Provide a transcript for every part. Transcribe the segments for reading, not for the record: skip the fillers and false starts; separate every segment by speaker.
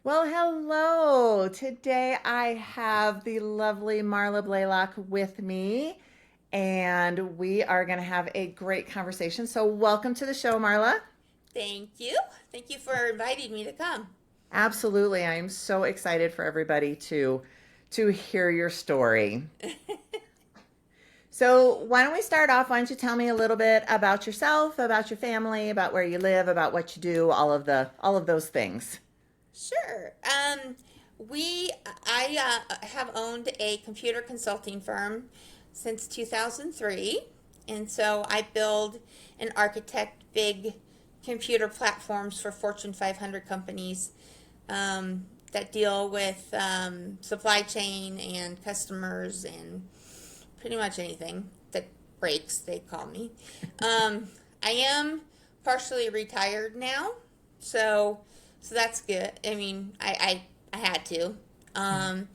Speaker 1: Well, hello. Today I have the lovely Marla Blaylock with me, and we are going to have a great conversation. So, welcome to the show, Marla.
Speaker 2: Thank you. Thank you for inviting me to come.
Speaker 1: Absolutely. I am so excited for everybody to hear your story. So, why don't we start off? Why don't you tell me a little bit about yourself, about your family, about where you live, about what you do, all of those things.
Speaker 2: Sure. We I have owned a computer consulting firm since 2003, and so I build and architect big computer platforms for Fortune 500 companies that deal with supply chain and customers and pretty much anything that breaks, they call me. I am partially retired now, so that's good. I mean, I had to, um,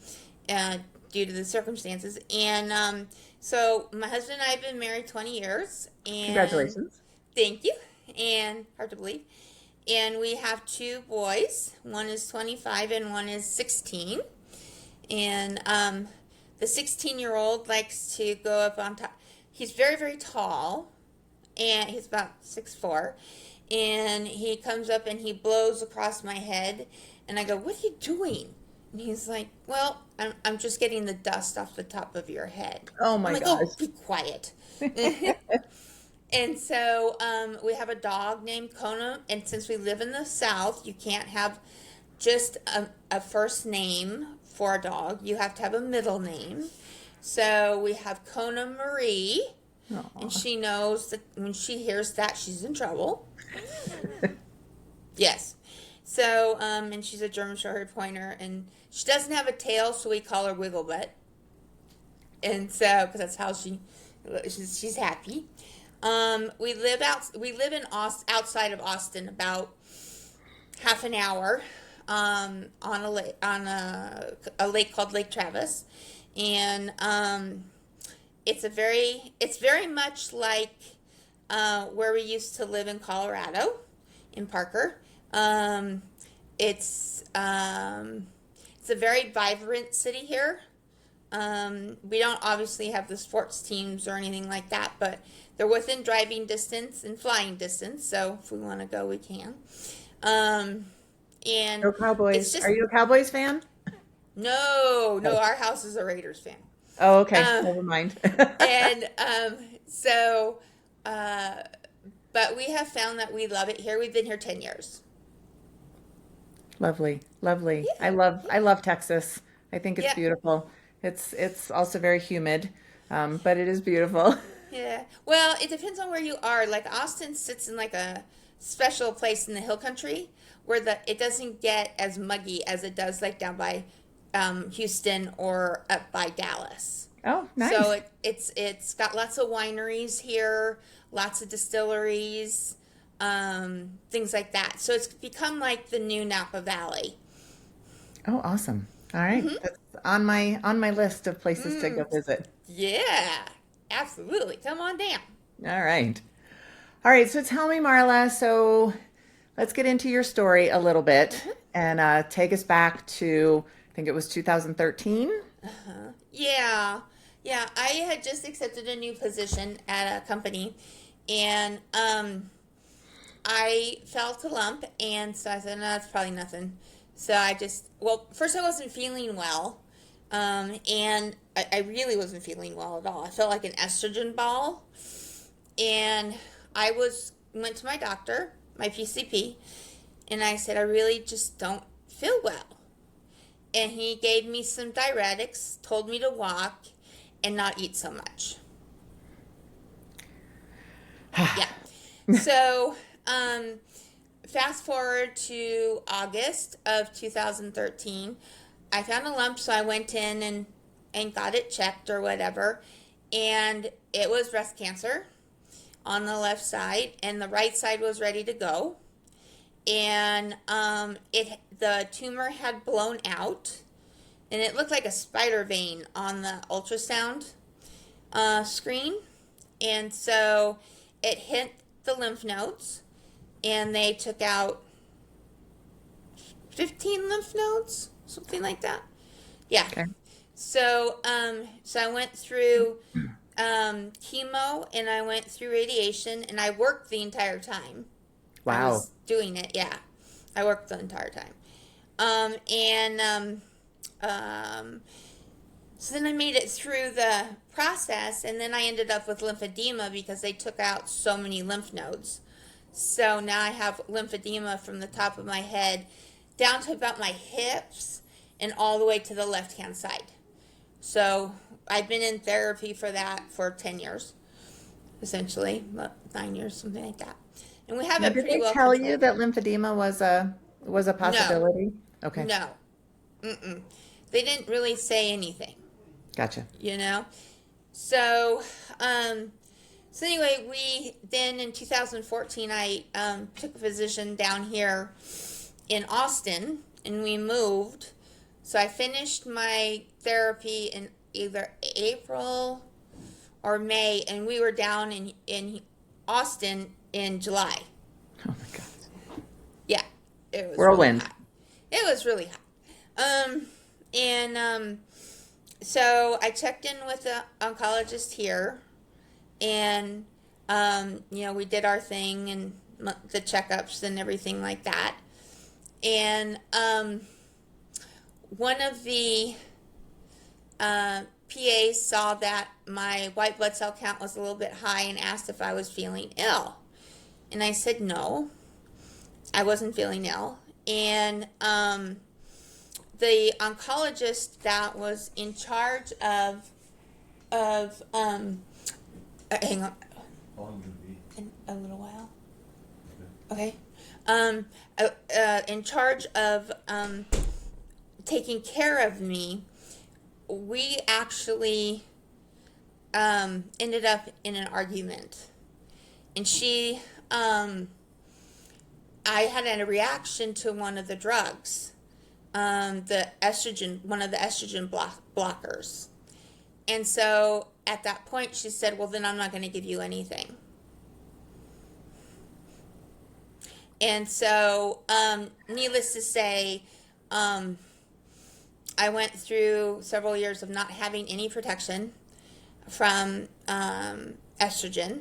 Speaker 2: uh, due to the circumstances, and so my husband and I have been married 20 years, and
Speaker 1: Congratulations.
Speaker 2: thank you, and hard to believe. And we have two boys. One is 25 and one is 16. And the 16-year-old likes to go up on top. He's very, very tall, and he's about 6'4". And he comes up and he blows across my head. And I go, "What are you doing?" And he's like, "Well, I'm just getting the dust off the top of your head."
Speaker 1: Oh
Speaker 2: I'm
Speaker 1: my
Speaker 2: like,
Speaker 1: gosh.
Speaker 2: "Oh, be quiet." And so we have a dog named Kona. And since we live in the South, you can't have just a first name for a dog. You have to have a middle name. So we have Kona Marie, and
Speaker 1: Aw.
Speaker 2: she knows that when she hears that, she's in trouble. Yes. So, and she's a German Shepherd Pointer, and she doesn't have a tail, so we call her Wigglebutt. And so, because that's how she's happy. We live in outside of Austin, about half an hour, on a lake called Lake Travis, and it's very much like where we used to live in Colorado, in Parker. Um, it's um, it's a very vibrant city here. We don't obviously have the sports teams or anything like that, but they're within driving distance and flying distance. So if we want to go, we can. Um, and
Speaker 1: Go
Speaker 2: it's
Speaker 1: Cowboys. Are
Speaker 2: just
Speaker 1: you a Cowboys fan?
Speaker 2: no.
Speaker 1: Oh,
Speaker 2: Our house is a Raiders fan.
Speaker 1: oh, okay.
Speaker 2: Um,
Speaker 1: Never mind.
Speaker 2: and so, uh, but we have found that we love it here. We've been here 10 years.
Speaker 1: Lovely, lovely.
Speaker 2: Yeah,
Speaker 1: I
Speaker 2: yeah,
Speaker 1: love Texas. I think it's
Speaker 2: yeah,
Speaker 1: beautiful. It's also very humid, but it is beautiful.
Speaker 2: yeah. Well, it depends on where you are. Like Austin sits in like a special place in the hill country where it doesn't get as muggy as it does like down by Houston or up by Dallas.
Speaker 1: Oh,
Speaker 2: So
Speaker 1: nice.
Speaker 2: it's got lots of wineries here, lots of distilleries, things like that. So it's become like the new Napa Valley.
Speaker 1: Oh, awesome. All right.
Speaker 2: Hmm.
Speaker 1: That's on my list of places to go
Speaker 2: Mm,
Speaker 1: visit.
Speaker 2: yeah, absolutely. Come on down.
Speaker 1: All right. All right. So tell me, Marla. So let's get into your story a little bit
Speaker 2: Hmm.
Speaker 1: and take us back to, I think it was 2013.
Speaker 2: Uh-huh. Yeah, yeah. I had just accepted a new position at a company, and I felt a lump, and so I said, "No, that's probably nothing." So I just, well, first I wasn't feeling well, and I really wasn't feeling well at all. I felt like an estrogen ball, and went to my doctor, my PCP, and I said I really just don't feel well, and he gave me some diuretics, told me to walk, and not eat so much. Yeah. So, um, fast forward to August of 2013. I found a lump, so I went in and got it checked or whatever. And it was breast cancer on the left side, and the right side was ready to go. And the tumor had blown out, and it looked like a spider vein on the ultrasound screen. And so it hit the lymph nodes, and they took out 15 lymph nodes, something like that. Yeah.
Speaker 1: Okay.
Speaker 2: So I went through chemo and I went through radiation and I worked the entire time. I
Speaker 1: Wow.
Speaker 2: was doing it. Yeah, I worked the entire time. And so then I made it through the process, and then I ended up with lymphedema because they took out so many lymph nodes. So now I have lymphedema from the top of my head down to about my hips and all the way to the left hand side. So I've been in therapy for that for 10 years, essentially, about 9 years, something like that. And we have
Speaker 1: Now,
Speaker 2: it
Speaker 1: did
Speaker 2: pretty
Speaker 1: they
Speaker 2: well
Speaker 1: tell you
Speaker 2: controlled.
Speaker 1: that lymphedema was a
Speaker 2: No,
Speaker 1: possibility? Okay.
Speaker 2: no, mm-mm. They didn't really say anything,
Speaker 1: Gotcha.
Speaker 2: you know? So, um, so anyway, we then in 2014, I took a position down here in Austin and we moved. So I finished my therapy in either April or May, and we were down in Austin in July.
Speaker 1: Oh my God.
Speaker 2: Yeah, it was really
Speaker 1: Whirlwind.
Speaker 2: hot. It was really hot. And so I checked in with the oncologist here, and we did our thing and the checkups and everything like that. And one of the PAs saw that my white blood cell count was a little bit high and asked if I was feeling ill. And I said no, I wasn't feeling ill. And the oncologist that was in charge of hang on,
Speaker 3: How long would it be?
Speaker 2: in a little while. Okay. In charge of taking care of me, we actually ended up in an argument. And I had a reaction to one of the drugs, the estrogen, one of the estrogen blockers. And so at that point, she said, well, then I'm not going to give you anything. And so, needless to say, I went through several years of not having any protection from estrogen.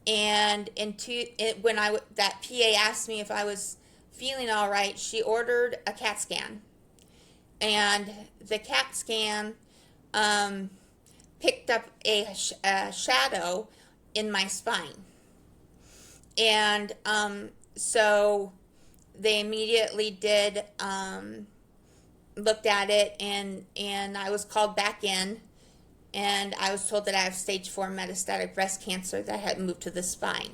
Speaker 2: And that PA asked me if I was feeling all right, she ordered a CAT scan. And the CAT scan picked up a shadow in my spine. And so they immediately did looked at it, and I was called back in, and I was told that I have stage 4 metastatic breast cancer that had moved to the spine.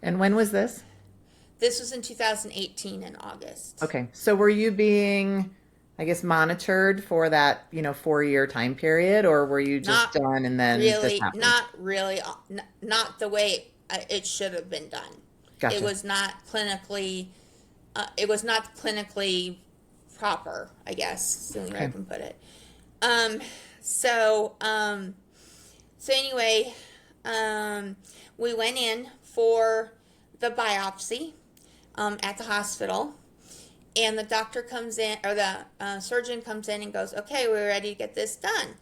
Speaker 1: And when was this?
Speaker 2: This was in 2018 in August.
Speaker 1: Okay. So were you being, I guess, monitored for that, 4-year time period, or were you just
Speaker 2: Not
Speaker 1: done and then this
Speaker 2: really,
Speaker 1: happened?
Speaker 2: not really, not the way it should have been done. It
Speaker 1: Gotcha.
Speaker 2: was not clinically, it was not clinically proper, I guess, is the only way I
Speaker 1: Okay.
Speaker 2: can put it. Um, so, um, so anyway, we went in for the biopsy at the hospital, and the doctor comes in, or the surgeon comes in and goes, okay, we're ready to get this done.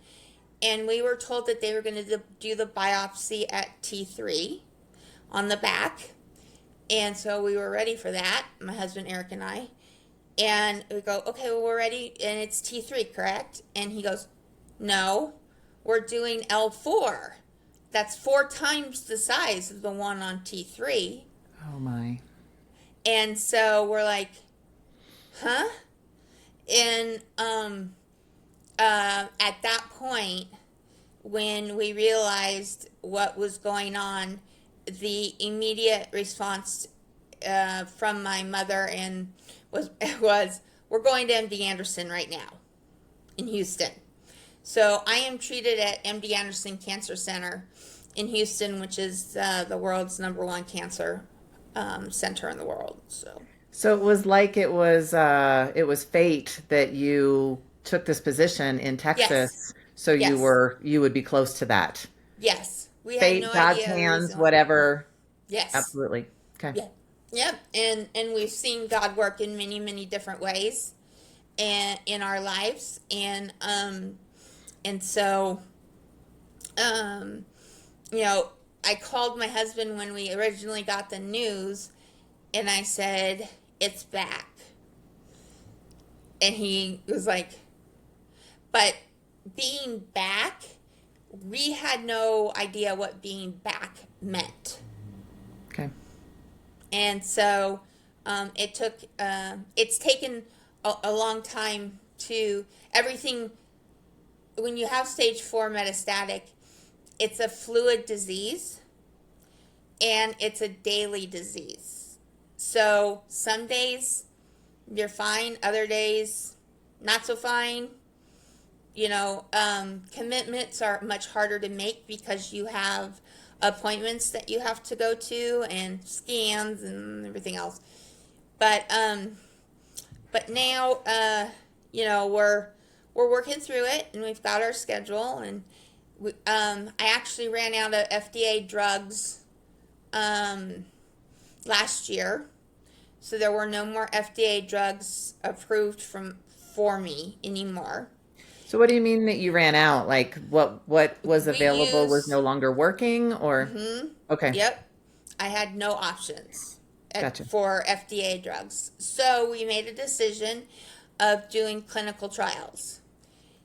Speaker 2: And we were told that they were going to do the biopsy at T3 on the back. And so we were ready for that, my husband Eric and I. And we go, okay, well, we're ready, and it's T3, correct? And he goes, no, we're doing L4. That's 4 times the size of the one on T3.
Speaker 1: Oh my.
Speaker 2: And so we're like, huh? And at that point, when we realized what was going on, the immediate response from my mother and was we're going to MD Anderson right now in Houston. So I am treated at MD Anderson Cancer Center in Houston, which is the world's #1 cancer center in the world.
Speaker 1: So it was like it was fate that you took this position in
Speaker 2: Yes,
Speaker 1: Texas, so
Speaker 2: yes,
Speaker 1: you would be close to that.
Speaker 2: yes. We had
Speaker 1: Fate,
Speaker 2: no
Speaker 1: God's
Speaker 2: idea it was
Speaker 1: hands,
Speaker 2: going.
Speaker 1: whatever.
Speaker 2: Yes,
Speaker 1: Absolutely. Okay.
Speaker 2: yeah. Yep, and we've seen God work in many many different ways, and in our lives, and so um, you know, I called my husband when we originally got the news, and I said it's back, and he was like, but being back, we had no idea what being back meant.
Speaker 1: Okay.
Speaker 2: And so it's taken a long time to everything. When you have stage 4 metastatic, it's a fluid disease and it's a daily disease. So some days you're fine, other days not so fine. Commitments are much harder to make because you have appointments that you have to go to and scans and everything else. But now, we're working through it, and we've got our schedule, and I actually ran out of FDA drugs last year, so there were no more FDA drugs approved for me anymore.
Speaker 1: So what do you mean that you ran out? Like what was
Speaker 2: We
Speaker 1: available was
Speaker 2: use,
Speaker 1: no longer working or
Speaker 2: mm-hmm,
Speaker 1: okay,
Speaker 2: yep, I had no options
Speaker 1: gotcha.
Speaker 2: for FDA drugs. So we made a decision of doing clinical trials.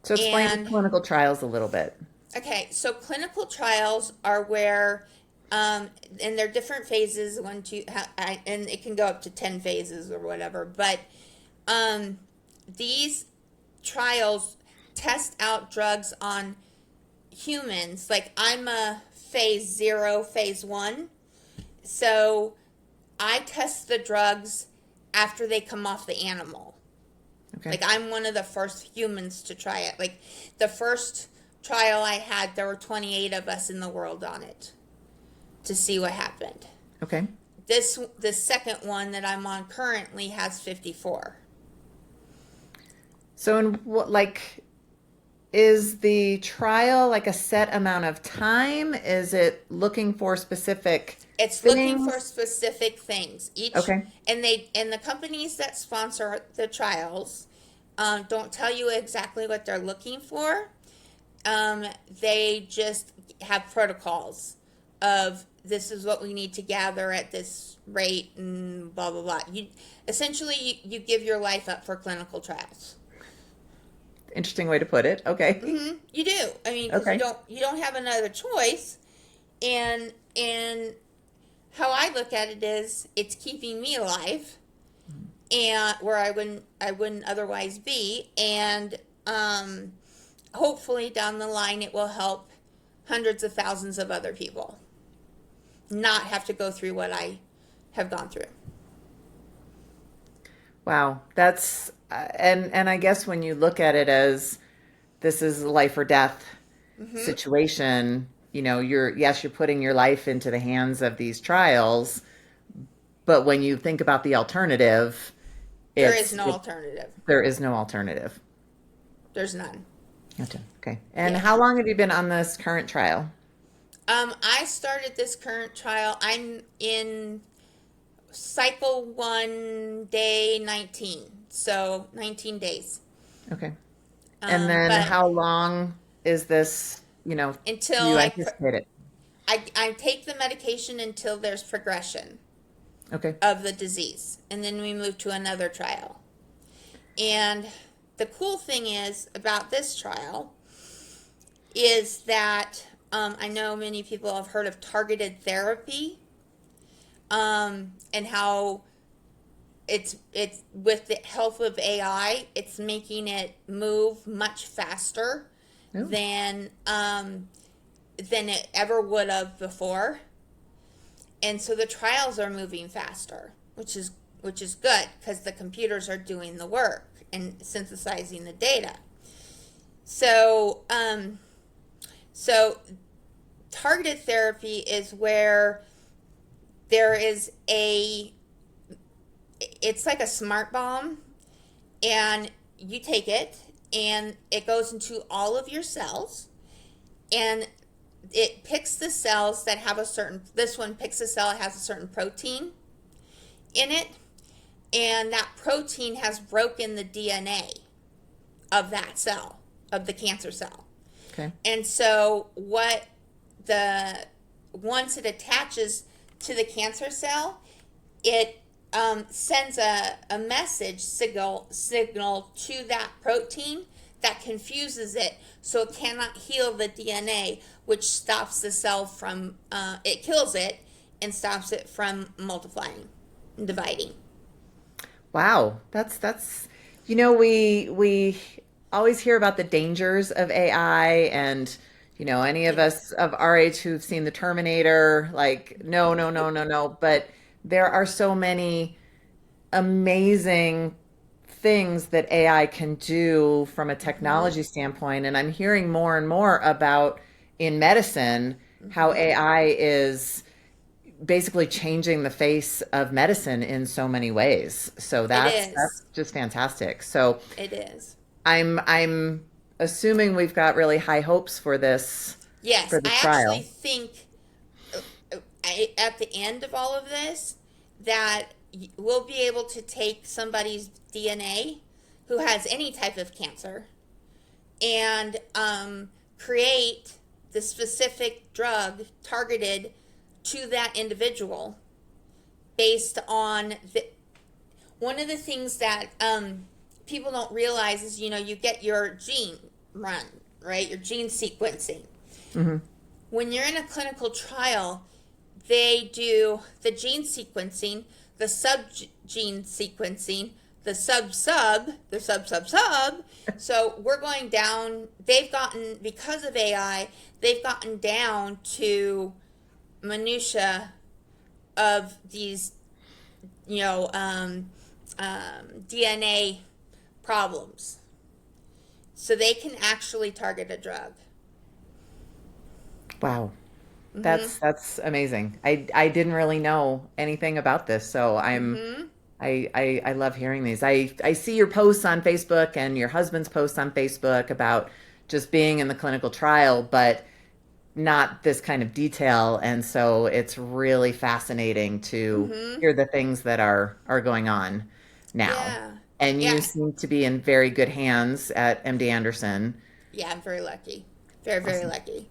Speaker 1: So explain
Speaker 2: And
Speaker 1: clinical trials a little bit.
Speaker 2: okay, so clinical trials are where, and they're different phases, and it can go up to 10 phases or whatever, but um, these trials test out drugs on humans. Like I'm a phase 0, phase 1. So I test the drugs after they come off the animal.
Speaker 1: Okay.
Speaker 2: Like I'm one of the first humans to try it. Like the first trial I had, there were 28 of us in the world on it to see what happened.
Speaker 1: Okay.
Speaker 2: The second one that I'm on currently has 54.
Speaker 1: So in what like is the trial like a set amount of time? Is it looking for specific
Speaker 2: It's looking for
Speaker 1: things?
Speaker 2: specific things.
Speaker 1: Okay.
Speaker 2: And the companies that sponsor the trials don't tell you exactly what they're looking for. They just have protocols of this is what we need to gather at this rate and blah blah blah. You give your life up for clinical trials.
Speaker 1: Interesting way to put it. Okay.
Speaker 2: You do. I mean, because
Speaker 1: Okay.
Speaker 2: you don't have another choice, and how I look at it is it's keeping me alive, and where I wouldn't otherwise be, and hopefully down the line it will help hundreds of thousands of other people not have to go through what I have gone through.
Speaker 1: Wow. That's and I guess when you look at it as this is a life or death situation, you're putting your life into the hands of these trials, but when you think about the alternative,
Speaker 2: There is
Speaker 1: it's
Speaker 2: no
Speaker 1: it,
Speaker 2: alternative.
Speaker 1: there is no alternative.
Speaker 2: There's none.
Speaker 1: Gotcha. Okay. And
Speaker 2: Yeah.
Speaker 1: how long have you been on this current trial?
Speaker 2: I started this current trial. I'm in cycle 1, day 19. So 19 days.
Speaker 1: Okay. And then
Speaker 2: But
Speaker 1: how long is this,
Speaker 2: until
Speaker 1: do you anticipate it?
Speaker 2: I take the medication until there's progression
Speaker 1: Okay.
Speaker 2: of the disease. And then we move to another trial. And the cool thing is about this trial is that I know many people have heard of targeted therapy, and how it's with the help of AI, it's making it move much faster
Speaker 1: Oh,
Speaker 2: than it ever would have before, and so the trials are moving faster, which is good because the computers are doing the work and synthesizing the data. So so targeted therapy is where there is it's like a smart bomb, and you take it and it goes into all of your cells, and it picks the cells that have this one picks a cell that has a certain protein, in it, and that protein has broken the DNA of that cell, of the cancer cell.
Speaker 1: Okay.
Speaker 2: And so once it attaches to the cancer cell, it sends a message signal to that protein that confuses it, so it cannot heal the DNA, which stops the cell from it kills it and stops it from multiplying and dividing.
Speaker 1: Wow, that's we always hear about the dangers of AI, and any of
Speaker 2: Yeah.
Speaker 1: us of our age who've seen the Terminator, like no, no, no, no, no, but there are so many amazing things that AI can do from a
Speaker 2: Mm-hmm.
Speaker 1: technology standpoint, and I'm hearing more and more about in medicine how
Speaker 2: Mm-hmm.
Speaker 1: AI is basically changing the face of medicine in so many ways. So
Speaker 2: It
Speaker 1: that's
Speaker 2: is.
Speaker 1: just fantastic. So
Speaker 2: It is.
Speaker 1: I'm assuming we've got really high hopes for
Speaker 2: Yes,
Speaker 1: this
Speaker 2: I actually
Speaker 1: trial.
Speaker 2: think at the end of all of this that we'll be able to take somebody's DNA who has any type of cancer and create the specific drug targeted to that individual based on one of the things that people don't realize is you get your gene run, right, your gene sequencing.
Speaker 1: Hmm.
Speaker 2: When you're in a clinical trial, they do the gene sequencing, the sub gene sequencing, the sub. So we're going down, because of AI, they've gotten down to minutia of these, you know, um, DNA problems. So they can actually target a drug.
Speaker 1: Wow.
Speaker 2: Mm-hmm.
Speaker 1: That's amazing. I didn't really know anything about this, so
Speaker 2: Mm-hmm.
Speaker 1: I love hearing these. I see your posts on Facebook and your husband's posts on Facebook about just being in the clinical trial, but not this kind of detail. And so it's really fascinating to
Speaker 2: Mm-hmm.
Speaker 1: hear the things that are going on now.
Speaker 2: Yeah.
Speaker 1: And you
Speaker 2: Yeah.
Speaker 1: seem to be in very good hands at MD Anderson.
Speaker 2: Yeah, I'm very lucky. Very, very
Speaker 1: Awesome.
Speaker 2: lucky.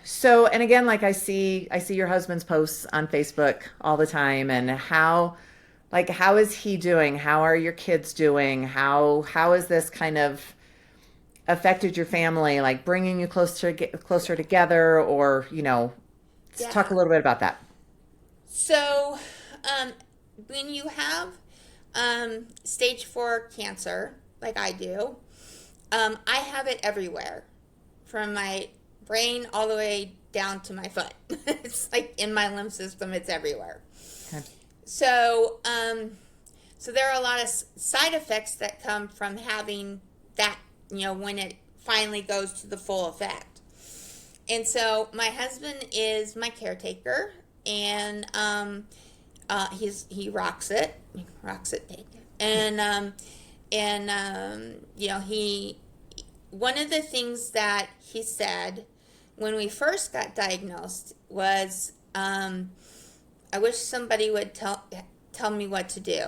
Speaker 1: So, and again, like I see your husband's posts on Facebook all the time, and how is he doing? How are your kids doing? How has this kind of affected your family, like bringing you closer together, or let's talk a
Speaker 2: Yeah.
Speaker 1: little bit about that.
Speaker 2: So, um, when you have stage 4 cancer, like I do, I have it everywhere, from my brain all the way down to my foot. It's like in my lymph system, it's everywhere.
Speaker 1: Okay.
Speaker 2: So, so there are a lot of side effects that come from having that, when it finally goes to the full effect. And so my husband is my caretaker, and he rocks it big, and he one of the things that he said when we first got diagnosed was, "I wish somebody would tell me what to do,"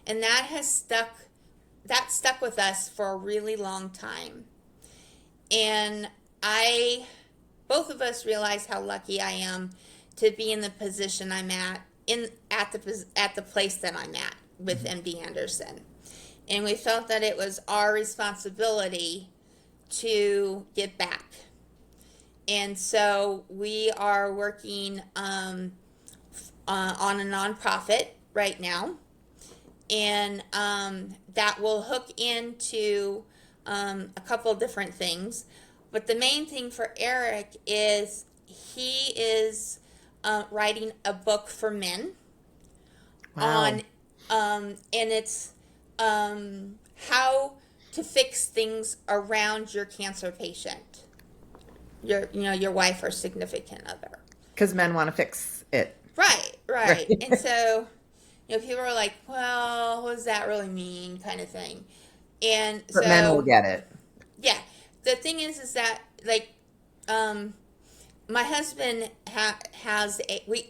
Speaker 2: and that stuck with us for a really long time. And I both of us realize how lucky I am to be in the position I'm at the place that I'm at with
Speaker 1: Mhm.
Speaker 2: MD Anderson. And we felt that it was our responsibility to give back. And so we are working on a nonprofit right now, and that will hook into a couple of different things. But the main thing for Eric is he is writing a book for men on,
Speaker 1: Wow.
Speaker 2: and it's how to fix things around your cancer patient, your wife or significant other.
Speaker 1: Because men want to fix it.
Speaker 2: Right,
Speaker 1: Right.
Speaker 2: right. And so, people are like, well, what does that really mean, kind of thing. And
Speaker 1: But men will
Speaker 2: so,
Speaker 1: get it.
Speaker 2: yeah, the thing is that, like, um, my husband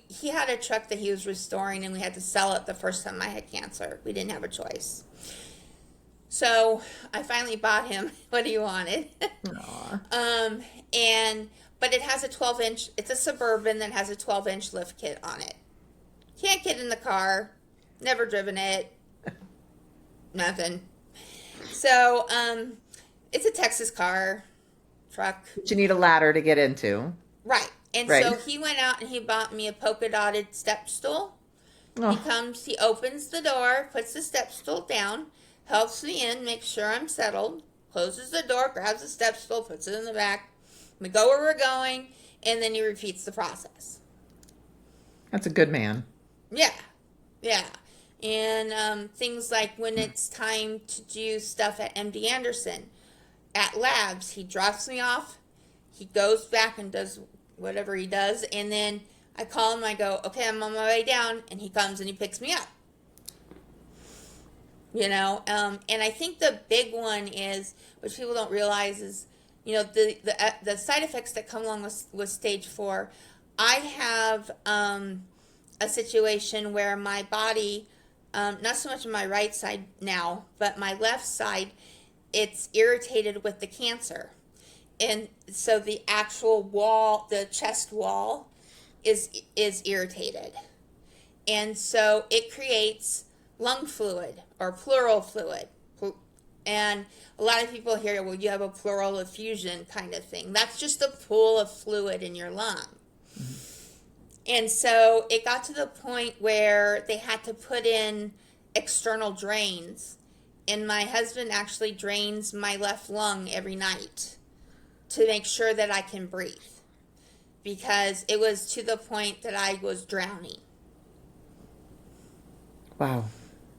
Speaker 2: he had a truck that he was restoring, and we had to sell it the first time I had cancer. We didn't have a choice. So I finally bought him what he wanted.
Speaker 1: Aw.
Speaker 2: um, but it has a 12-inch, it's a Suburban that has a 12-inch lift kit on it. Can't get in the car, never driven it, nothing. So, it's a Texas truck.
Speaker 1: But you need a ladder to get into.
Speaker 2: Right. And
Speaker 1: Right.
Speaker 2: so he went out and he bought me a polka dotted step stool.
Speaker 1: Oh,
Speaker 2: He opens the door, puts the step stool down, helps me in, makes sure I'm settled, closes the door, grabs the step stool, puts it in the back. We go where we're going, and then he repeats the process.
Speaker 1: that's a good man.
Speaker 2: Yeah. Yeah. And things like when it's time to do stuff at MD Anderson, at labs, he drops me off, he goes back and does whatever he does, and then I call him, I go, okay, I'm on my way down, and he comes and he picks me up. And I think the big one is, which people don't realize is, the side effects that come along with stage 4. I have a situation where my body, not so much on my right side now, but my left side, it's irritated with the cancer. And so the actual wall, the chest wall, is irritated. And so it creates lung fluid or pleural fluid. And a lot of people hear, well, you have a pleural effusion kind of thing. That's just a pool of fluid in your lung. And so it got to the point where they had to put in external drains. And my husband actually drains my left lung every night to make sure that I can breathe. Because it was to the point that I was drowning.
Speaker 1: Wow.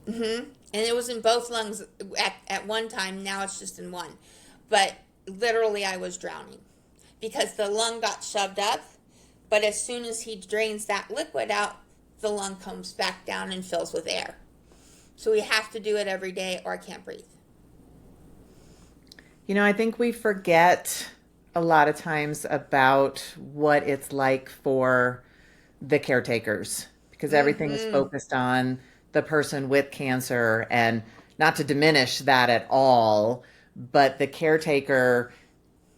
Speaker 2: Mm-hmm. And it was in both lungs at one time. Now it's just in one. But literally I was drowning. Because the lung got shoved up. But as soon as he drains that liquid out, the lung comes back down and fills with air. So we have to do it every day or I can't breathe.
Speaker 1: I think we forget a lot of times about what it's like for the caretakers because everything is
Speaker 2: Mm-hmm.
Speaker 1: focused on the person with cancer, and not to diminish that at all, but the caretaker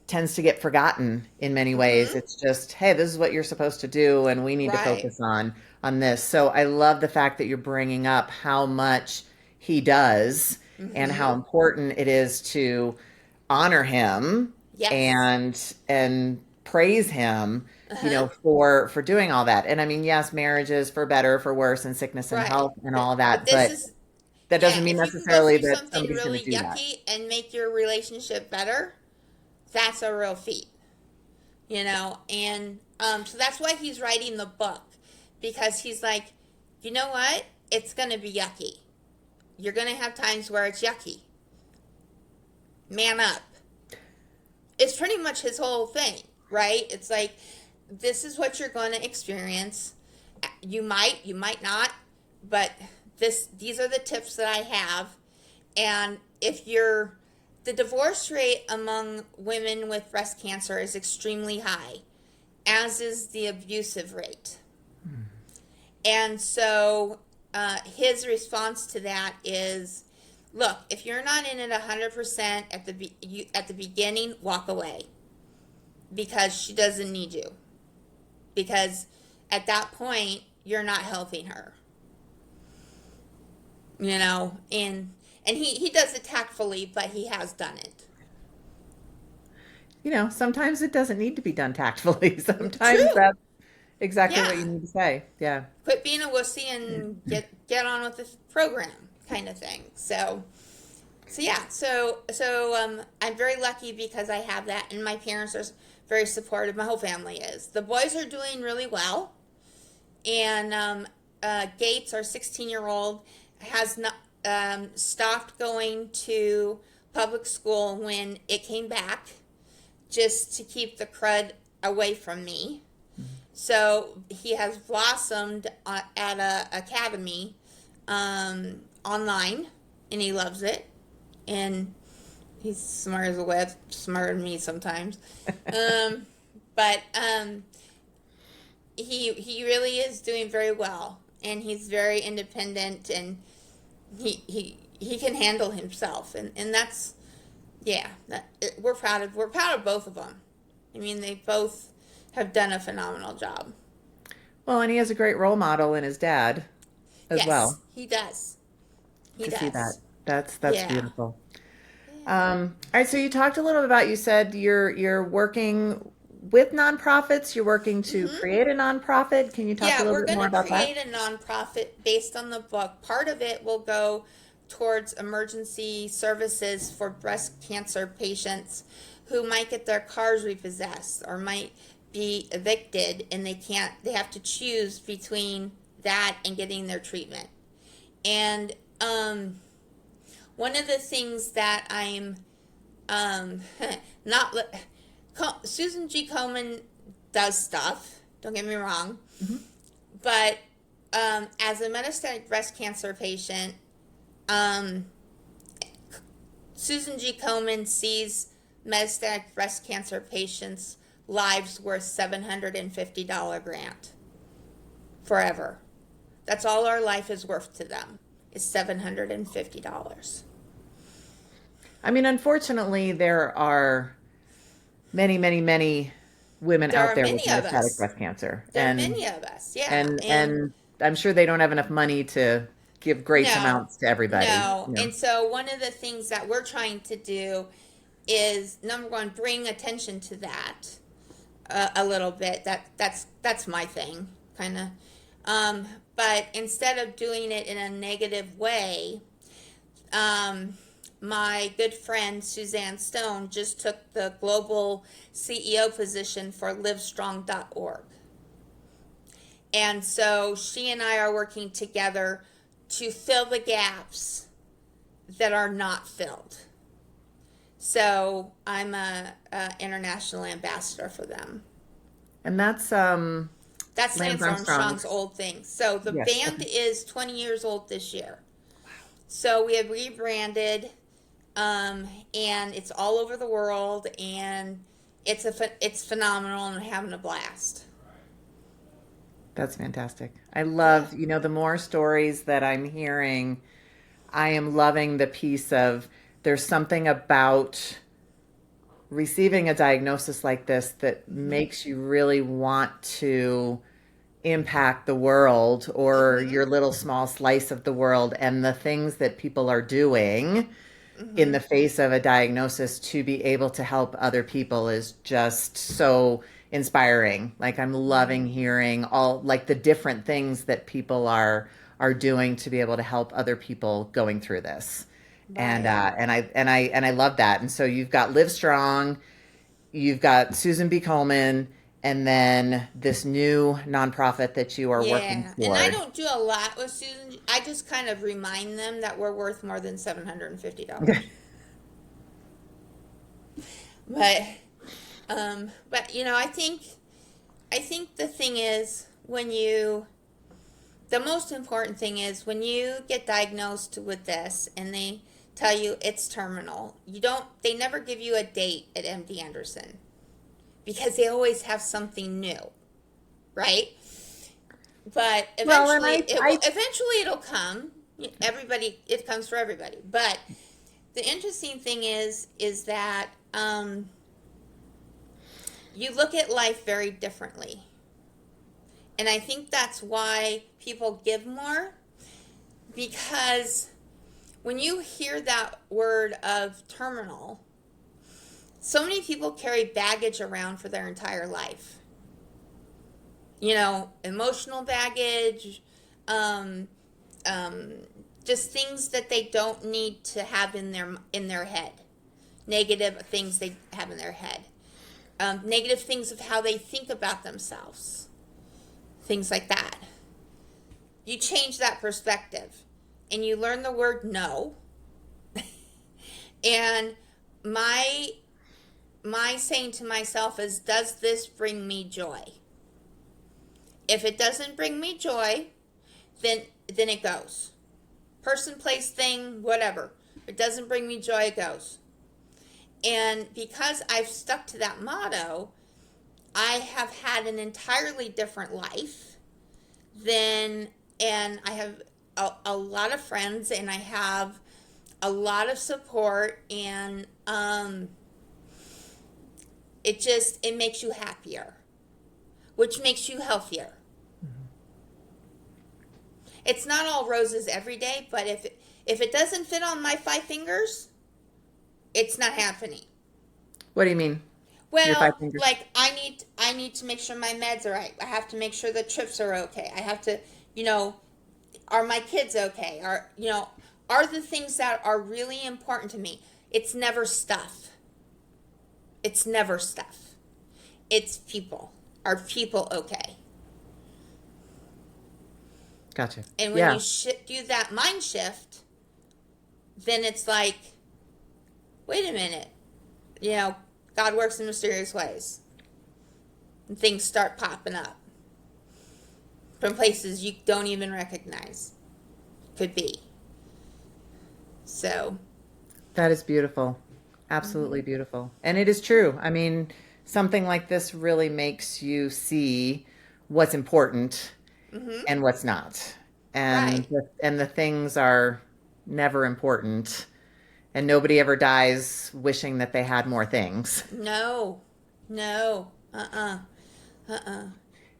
Speaker 1: tends to get forgotten in many ways.
Speaker 2: Mm-hmm.
Speaker 1: It's just, hey, this is what you're supposed to do, and we need to
Speaker 2: Right.
Speaker 1: focus on this. So I love the fact that you're bringing up how much he does and how
Speaker 2: Mm-hmm.
Speaker 1: important it is to honor him
Speaker 2: Yes.
Speaker 1: and praise him,
Speaker 2: Uh-huh.
Speaker 1: for doing all that. And I mean, yes, marriages for better, for worse, and sickness and
Speaker 2: Right.
Speaker 1: health and all
Speaker 2: But
Speaker 1: that,
Speaker 2: this
Speaker 1: but
Speaker 2: is,
Speaker 1: that
Speaker 2: yeah,
Speaker 1: doesn't mean
Speaker 2: if you can go
Speaker 1: necessarily
Speaker 2: through
Speaker 1: that
Speaker 2: something
Speaker 1: somebody's going
Speaker 2: really
Speaker 1: to do that.
Speaker 2: yucky and make your relationship better, that's a real feat. And so that's why he's writing the book, because he's like, you know what, it's going to be yucky, you're going to have times where it's yucky, man up. It's pretty much his whole thing, right? It's like, this is what you're going to experience. You might not, but these are the tips that I have. And if you're the divorce rate among women with breast cancer is extremely high, as is the abusive rate. And so his response to that is, look, if you're not in it 100% at the beginning, walk away, because she doesn't need you. Because at that point, you're not helping her. And he does it tactfully, but he has done it.
Speaker 1: Sometimes it doesn't need to be done tactfully. Sometimes
Speaker 2: True.
Speaker 1: that's exactly what you
Speaker 2: Yeah.
Speaker 1: need to say. Yeah.
Speaker 2: Quit being a wussy and get on with the program, kind of thing. So yeah. So I'm very lucky because I have that, and my parents are very supportive. My whole family is. The boys are doing really well, and Gates, our 16-year-old, has not stopped going to public school when it came back, just to keep the crud away from me. So he has blossomed at a academy online, and he loves it. And he's smart as a whip, smarter than me sometimes. Um, But he really is doing very well, and he's very independent, and he can handle himself, and that's yeah. We're proud of both of them. I mean, they both have done a phenomenal job.
Speaker 1: Well, and he has a great role model in his dad as
Speaker 2: Yes,
Speaker 1: well.
Speaker 2: he does. He
Speaker 1: To see that.
Speaker 2: does.
Speaker 1: That's
Speaker 2: Yeah.
Speaker 1: beautiful.
Speaker 2: Yeah.
Speaker 1: All right, so you talked a little about, you said you're working with nonprofits, you're working to
Speaker 2: hmm
Speaker 1: create a nonprofit. Can you talk a
Speaker 2: Yeah,
Speaker 1: little
Speaker 2: we're
Speaker 1: bit
Speaker 2: going
Speaker 1: more
Speaker 2: to
Speaker 1: about that?
Speaker 2: create a nonprofit based on the book. Part of it will go towards emergency services for breast cancer patients who might get their cars repossessed or might be evicted, and they have to choose between that and getting their treatment. And one of the things that I'm um, not Susan G. Komen does stuff. Don't get me wrong,
Speaker 1: Hmm.
Speaker 2: but as a metastatic breast cancer patient, um, Susan G. Komen sees metastatic breast cancer patients' lives worth $750 grant forever. That's all our life is worth to them is $750.
Speaker 1: I mean, unfortunately, there are many, many, many women
Speaker 2: There
Speaker 1: out
Speaker 2: are
Speaker 1: there with
Speaker 2: many of
Speaker 1: metastatic
Speaker 2: us.
Speaker 1: breast cancer,
Speaker 2: There are many of us, yeah. And
Speaker 1: and I'm sure they don't have enough money to give great
Speaker 2: no,
Speaker 1: amounts to everybody,
Speaker 2: no.
Speaker 1: you know.
Speaker 2: And so one of the things that we're trying to do is number one, bring attention to that a little bit. That's my thing, kind of. But instead of doing it in a negative way, um, my good friend Suzanne Stone just took the global CEO position for livestrong.org. And so she and I are working together to fill the gaps that are not filled. So I'm a international ambassador for them.
Speaker 1: And that's
Speaker 2: That
Speaker 1: Lance
Speaker 2: stands for Armstrong's
Speaker 1: Armstrong's.
Speaker 2: Old Thing. So the
Speaker 1: Yes.
Speaker 2: band
Speaker 1: Okay.
Speaker 2: is 20 years old this year. So we have rebranded, and it's all over the world, and it's phenomenal, and we're having a blast.
Speaker 1: That's fantastic. I
Speaker 2: Yeah.
Speaker 1: love, the more stories that I'm hearing, I am loving the piece of there's something about receiving a diagnosis like this that
Speaker 2: Mhm.
Speaker 1: makes you really want to impact the world or
Speaker 2: Mhm.
Speaker 1: your little small slice of the world, and the things that people are doing in the
Speaker 2: Mhm.
Speaker 1: face of a diagnosis to be able to help other people is just so inspiring. Like, I'm loving
Speaker 2: Mhm.
Speaker 1: hearing all, like, the different things that people are doing to be able to help other people going through this. And
Speaker 2: Right.
Speaker 1: I love that. And so you've got Live Strong, you've got Susan B. Komen, and then this new nonprofit that you are working
Speaker 2: Yeah, and I
Speaker 1: toward.
Speaker 2: don't do a lot with Susan. I just kind of remind them that we're worth more than $750. But I think the thing is the most important thing is when you get diagnosed with this and they tell you it's terminal. They never give you a date at MD Anderson because they always have something new, right? But
Speaker 1: Well, and
Speaker 2: eventually it'll come. Everybody, it comes for everybody. But the interesting thing is that you look at life very differently. And I think that's why people give more, because when you hear that word of terminal, so many people carry baggage around for their entire life. Emotional baggage, um, um, just things that they don't need to have in their head, negative things they have in their head, negative things of how they think about themselves, things like that. You change that perspective, and you learn the word no. And my my saying to myself is, does this bring me joy? If it doesn't bring me joy, then it goes. Person, place, thing, whatever. If it doesn't bring me joy, it goes. And because I've stuck to that motto, I have had an entirely different life than, and I have a lot of friends, and I have a lot of support, and it makes you happier, which makes you healthier. It's not all roses every day, but if it doesn't fit on my 5 fingers, it's not happening.
Speaker 1: What do you mean? Your five
Speaker 2: Well,
Speaker 1: fingers.
Speaker 2: like I need to make sure my meds are right. I have to make sure the trips are okay. I have to, you know, are my kids okay? Are the things that are really important to me. It's never stuff. It's never stuff. It's people. Are people okay?
Speaker 1: Gotcha.
Speaker 2: And when
Speaker 1: Yeah.
Speaker 2: you do that mind shift, then it's like, wait a minute, you know, God works in mysterious ways. And things start popping up from places you don't even recognize. Could be. So.
Speaker 1: That is beautiful. Absolutely beautiful. And it is true. I mean, something like this really makes you see what's important
Speaker 2: Mm-hmm.
Speaker 1: and what's not.
Speaker 2: Right.
Speaker 1: And the things are never important, and nobody ever dies wishing that they had more things.
Speaker 2: No. No. Uh-uh. Uh-uh.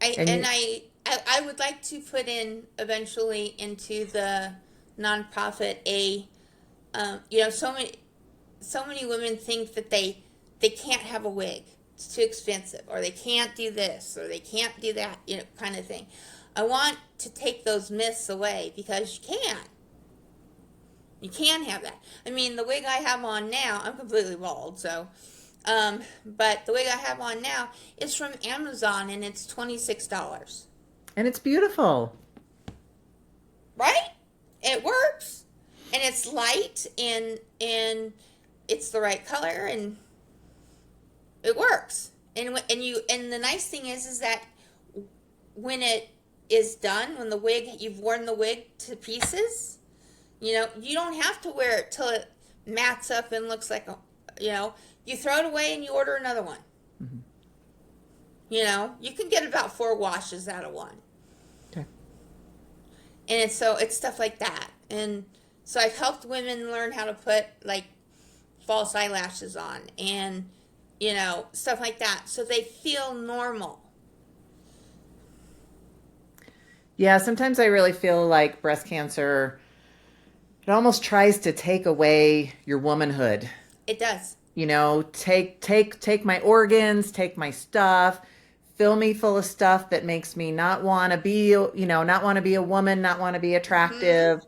Speaker 2: I
Speaker 1: And
Speaker 2: and
Speaker 1: you,
Speaker 2: I would like to put in eventually into the nonprofit so many women think that they can't have a wig. It's too expensive, or they can't do this, or they can't do that, kind of thing. I want to take those myths away, because you can. You can have that. I mean, the wig I have on now, I'm completely bald, so but the wig I have on now is from Amazon, and it's $26.
Speaker 1: and it's beautiful.
Speaker 2: Right? It works, and it's light, and it's the right color, and it works. And the nice thing is that when it is done, when you've worn the wig to pieces, you don't have to wear it till it mats up and looks like you throw it away and you order another one.
Speaker 1: Mhm.
Speaker 2: You can get about 4 washes out of one.
Speaker 1: Okay.
Speaker 2: And it's stuff like that. And so I've helped women learn how to put like false eyelashes on, and stuff like that, so they feel normal.
Speaker 1: Yeah, sometimes I really feel like breast cancer, it almost tries to take away your womanhood.
Speaker 2: It does.
Speaker 1: Take my organs, take my stuff, fill me full of stuff that makes me not want to be, not want to be a woman, not want to be
Speaker 2: Mm-hmm.
Speaker 1: attractive.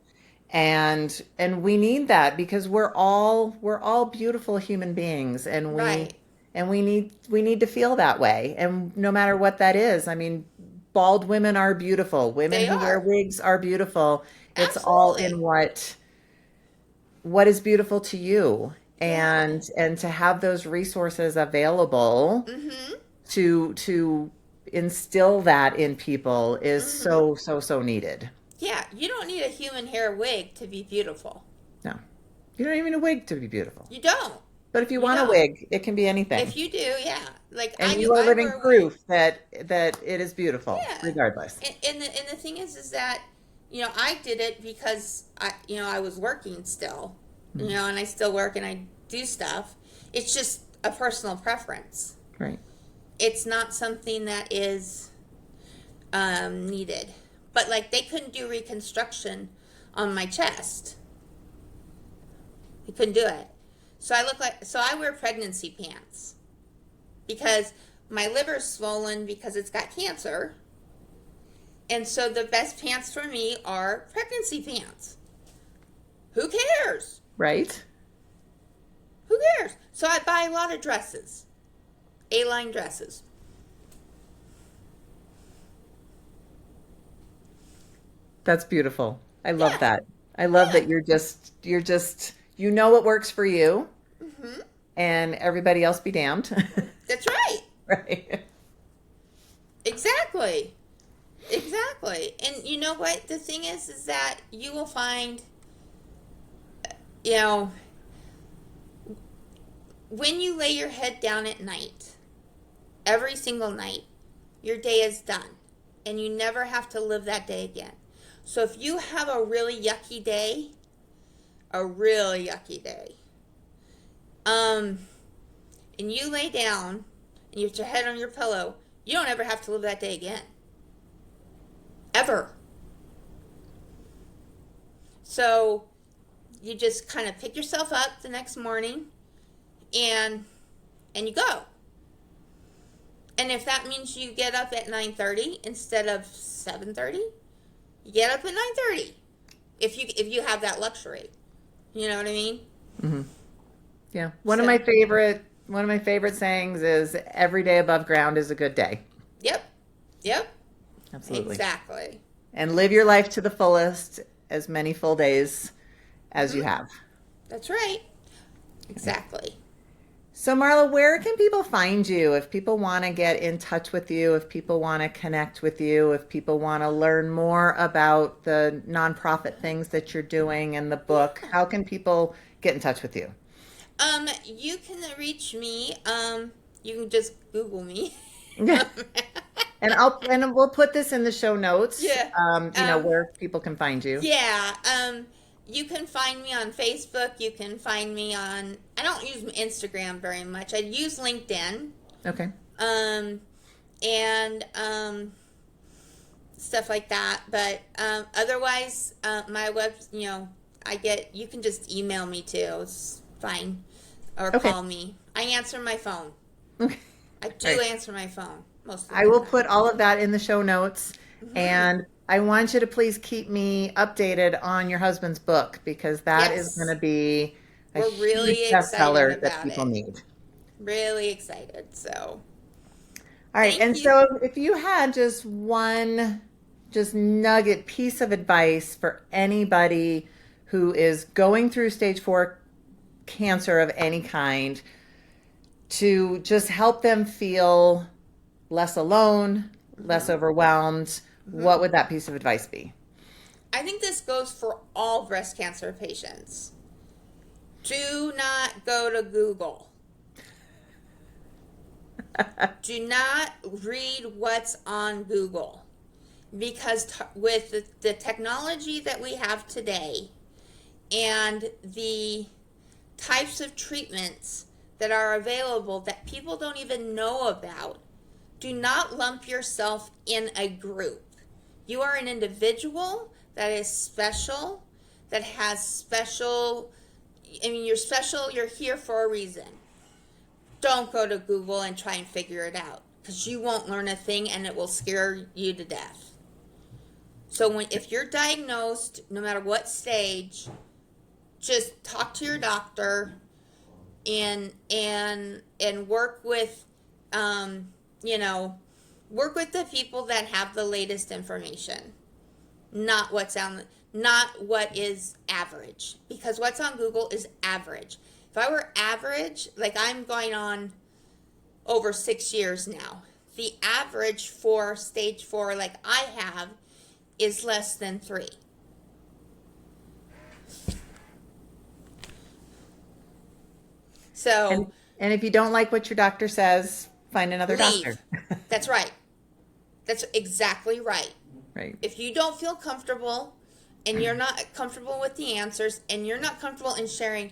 Speaker 1: And we need that, because we're all beautiful human beings, and we
Speaker 2: Right.
Speaker 1: and we need to feel that way. And no matter what that is, I mean, bald women are beautiful. Women
Speaker 2: They
Speaker 1: who wear
Speaker 2: are.
Speaker 1: wigs are beautiful. It's all in
Speaker 2: Absolutely.
Speaker 1: what is beautiful to you,
Speaker 2: Yeah.
Speaker 1: and to have those resources available
Speaker 2: Mm-hmm.
Speaker 1: to instill that in people is
Speaker 2: Mm-hmm.
Speaker 1: so so so needed.
Speaker 2: Yeah, you don't need a human hair wig to be beautiful.
Speaker 1: No, you don't even need a wig to be beautiful.
Speaker 2: You don't.
Speaker 1: But if you
Speaker 2: You
Speaker 1: want a
Speaker 2: don't.
Speaker 1: wig, it can be anything.
Speaker 2: If you do, yeah. Like
Speaker 1: And you are
Speaker 2: I
Speaker 1: living
Speaker 2: wear a wig.
Speaker 1: proof that it is beautiful,
Speaker 2: Yeah.
Speaker 1: regardless.
Speaker 2: And the thing is that I did it because I was working still,
Speaker 1: Mhm.
Speaker 2: and I still work and I do stuff. It's just a personal preference.
Speaker 1: Right.
Speaker 2: It's not something that is needed. But like, they couldn't do reconstruction on my chest. They couldn't do it. So I wear pregnancy pants, because my liver's swollen because it's got cancer. And so the best pants for me are pregnancy pants. Who cares?
Speaker 1: Right?
Speaker 2: Who cares? So I buy a lot of dresses, A-line dresses.
Speaker 1: That's beautiful. I love
Speaker 2: Yeah,
Speaker 1: that. I love
Speaker 2: yeah.
Speaker 1: that you're just you know what works for you,
Speaker 2: Hmm.
Speaker 1: and everybody else be damned.
Speaker 2: That's right.
Speaker 1: Right.
Speaker 2: Exactly. Exactly. And you know what? The thing is that you will find, you know, when you lay your head down at night every single night, your day is done. And you never have to live that day again. So if you have a really yucky day, um, and you lay down and you put your head on your pillow, you don't ever have to live that day again. Ever. So you just kind of pick yourself up the next morning and you go. And if that means you get up at 9:30 instead of 7:30, you get up at 9:30. If you have that luxury. You know what I mean?
Speaker 1: Mm-hmm. Yeah. One of my favorite sayings is every day above ground is a good day.
Speaker 2: Yep.
Speaker 1: Absolutely.
Speaker 2: Exactly.
Speaker 1: And live your life to the fullest, as many full days as you have.
Speaker 2: That's right. Exactly.
Speaker 1: So Marla, where can people find you if people want to get in touch with you, if people want to connect with you, if people want to learn more about the nonprofit things that you're doing and the book? How can people get in touch with you?
Speaker 2: You can reach me. You can just Google me.
Speaker 1: Yeah. And we'll put this in the show notes.
Speaker 2: Yeah.
Speaker 1: Where people can find you.
Speaker 2: Yeah. You can find me on Facebook. You can find me on. I don't use Instagram very much. I use LinkedIn.
Speaker 1: Okay.
Speaker 2: And stuff like that. But otherwise, my web. You can just email me too. It's fine, or
Speaker 1: Okay.
Speaker 2: call me. I answer my phone.
Speaker 1: Okay.
Speaker 2: I do
Speaker 1: Right.
Speaker 2: answer my phone most of the
Speaker 1: I will
Speaker 2: time.
Speaker 1: put all of that in the show notes. And I want you to please keep me updated on your husband's book because that is
Speaker 2: Yes.
Speaker 1: going to be a
Speaker 2: We're
Speaker 1: huge
Speaker 2: really excited
Speaker 1: bestseller that
Speaker 2: about
Speaker 1: people
Speaker 2: it.
Speaker 1: need.
Speaker 2: Really excited. So,
Speaker 1: All right.
Speaker 2: thank
Speaker 1: And
Speaker 2: you.
Speaker 1: so if you had just one nugget piece of advice for anybody who is going through stage 4 cancer of any kind to just help them feel less alone, less overwhelmed, what would that piece of advice be?
Speaker 2: I think this goes for all breast cancer patients. Do not go to Google. Do not read what's on Google. Because with the technology that we have today and the types of treatments that are available that people don't even know about, do not lump yourself in a group. You are an individual that is special, that has special, you're special, you're here for a reason. Don't go to Google and try and figure it out because you won't learn a thing and it will scare you to death. So if you're diagnosed, no matter what stage, just talk to your doctor and work with work with the people that have the latest information, not what is average, because what's on Google is average. If I were average, like I'm going on over 6 years now, the average for stage 4 like I have is less than 3. So
Speaker 1: And if you don't like what your doctor says, find another
Speaker 2: leave.
Speaker 1: doctor.
Speaker 2: That's right. That's exactly right.
Speaker 1: Right.
Speaker 2: If you don't feel comfortable and you're not comfortable with the answers and you're not comfortable in sharing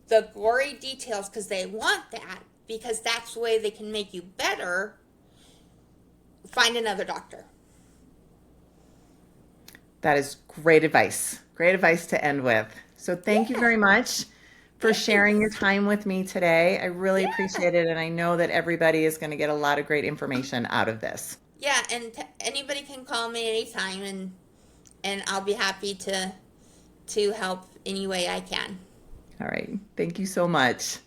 Speaker 2: the gory details because they want that, because that's the way they can make you better, find another doctor.
Speaker 1: That is great advice. Great advice to end with. So thank you very much for sharing your time with me today. I really appreciate it. And I know that everybody is going to get a lot of great information out of this.
Speaker 2: Yeah, and anybody can call me anytime, and I'll be happy to help any way I can.
Speaker 1: All right. Thank you so much.